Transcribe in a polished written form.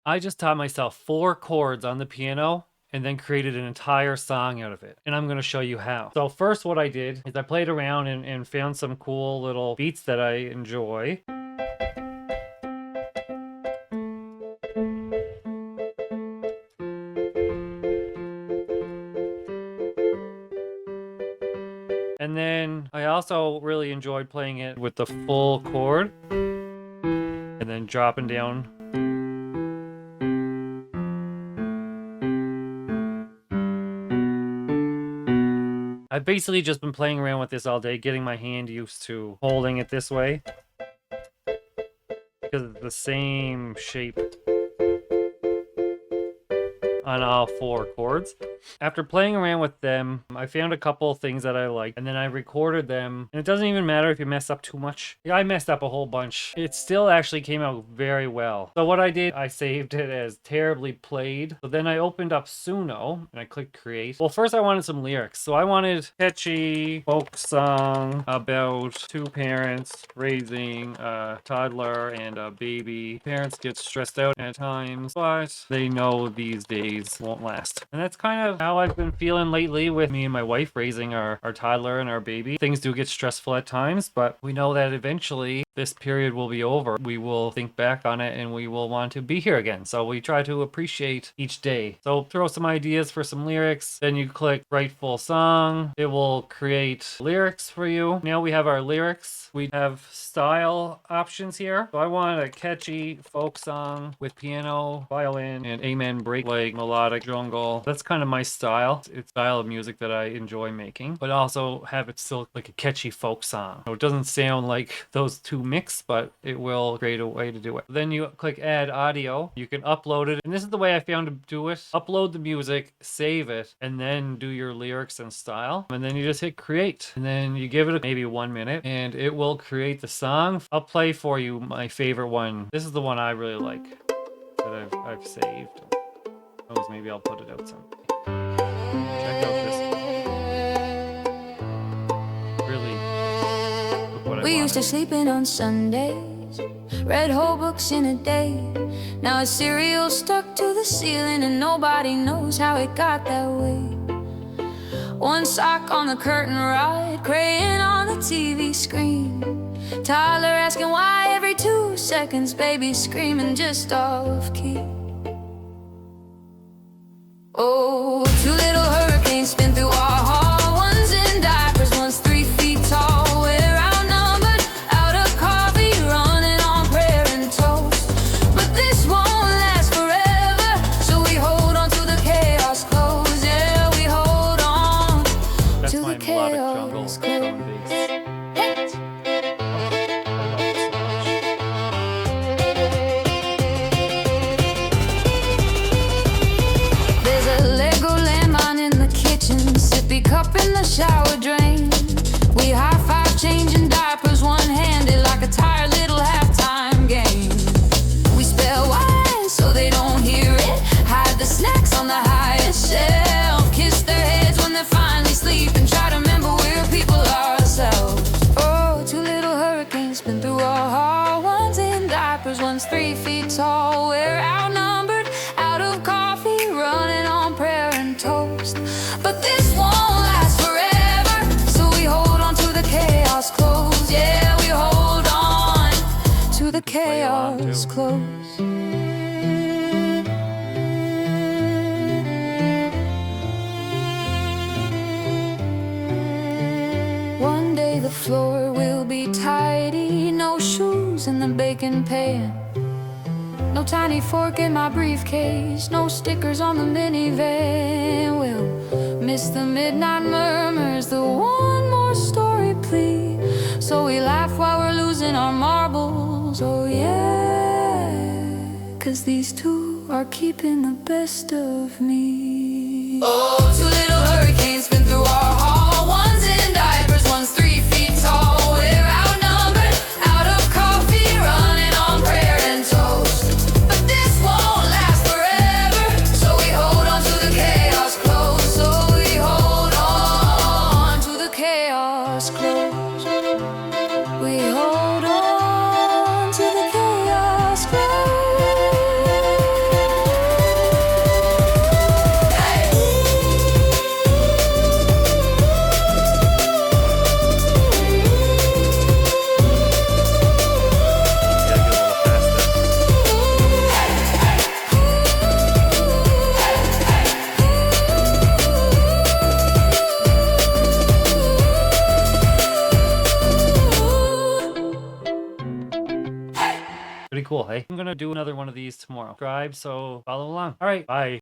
I just taught myself 4 chords on the piano and then created an entire song out of it. And I'm going to show you how. So first what I did is I played around and found some cool little beats that I enjoy. And then I also really enjoyed playing it with the full chord and then dropping down. I've basically just been playing around with this all day, getting my hand used to holding it this way because it's the same shape on all 4 chords. After playing around with them, I found a couple things that I liked, and then I recorded them. And it doesn't even matter if you mess up too much. Yeah, I messed up a whole bunch. It still actually came out very well. So what I did, I saved it as terribly played. So then I opened up Suno and I clicked create. Well, first I wanted some lyrics. So I wanted catchy folk song about 2 parents raising a toddler and a baby. Parents get stressed out at times, but they know these days won't last. And that's kind of how I've been feeling lately with me and my wife raising our toddler and our baby. Things do get stressful at times, but we know that eventually this period will be over. We will think back on it and we will want to be here again. So we try to appreciate each day. So throw some ideas for some lyrics. Then you click write full song. It will create lyrics for you. Now we have our lyrics. We have style options here. So I want a catchy folk song with piano, violin, and amen break like melodic jungle. That's kind of my style. It's style of music that I enjoy making, but also have it still like a catchy folk song. So it doesn't sound like those two mix, but it will create a way to do it. Then you click add audio. You can upload it. And this is the way I found to do it. Upload the music, save it, and then do your lyrics and style. And then you just hit create. And then you give it maybe 1 minute and it will create the song. I'll play for you my favorite one. This is the one I really like that I've saved. Maybe I'll put it out someday. Check out this one. Really what I We used to sleep in on Sundays, read whole books in a day. Now it's cereal stuck to the ceiling and nobody knows how it got that way. One sock on the curtain rod, crayon on the TV screen. Tyler asking why every 2 seconds baby's screaming just off key. Oh, 2 little hurricanes spin through our hall. One's in diapers, one's 3 feet tall. We're outnumbered, out of coffee, running on prayer and toast. But this won't last forever, so we hold on to the chaos clothes. Yeah, we hold on That's to my the melodic jungle chaos drum clothes. and bass. Sippy cup in the shower drain. We high-five changing diapers one-handed like a tired little halftime game. We spell wine so they don't hear it. Hide the snacks on the highest shelf. Kiss their heads when they're finally sleeping. Try to remember we're people ourselves. Oh, 2 little hurricanes spin through our hall. One's in diapers, one's 3 feet tall. We're outnumbered, out of coffee, running on prayer and toast. But this won't last forever, so we hold on to the chaos clothes. Yeah, we hold on to the chaos clothes. One day the floor will be tidy, no shoes in the baking pan. No tiny fork in my briefcase, no stickers on the minivan. We'll miss the midnight murmurs, the one more story plea. So we laugh while we're losing our marbles, oh yeah. 'Cause these 2 are keeping the best of me. Oh, 2 little hurricanes spin through our hall. One's in diapers, one's 3 feet tall. We're outnumbered, out of coffee, running on prayer and toast. cool, hey? I'm gonna do another one of these tomorrow. Subscribe, so follow along. All right, bye.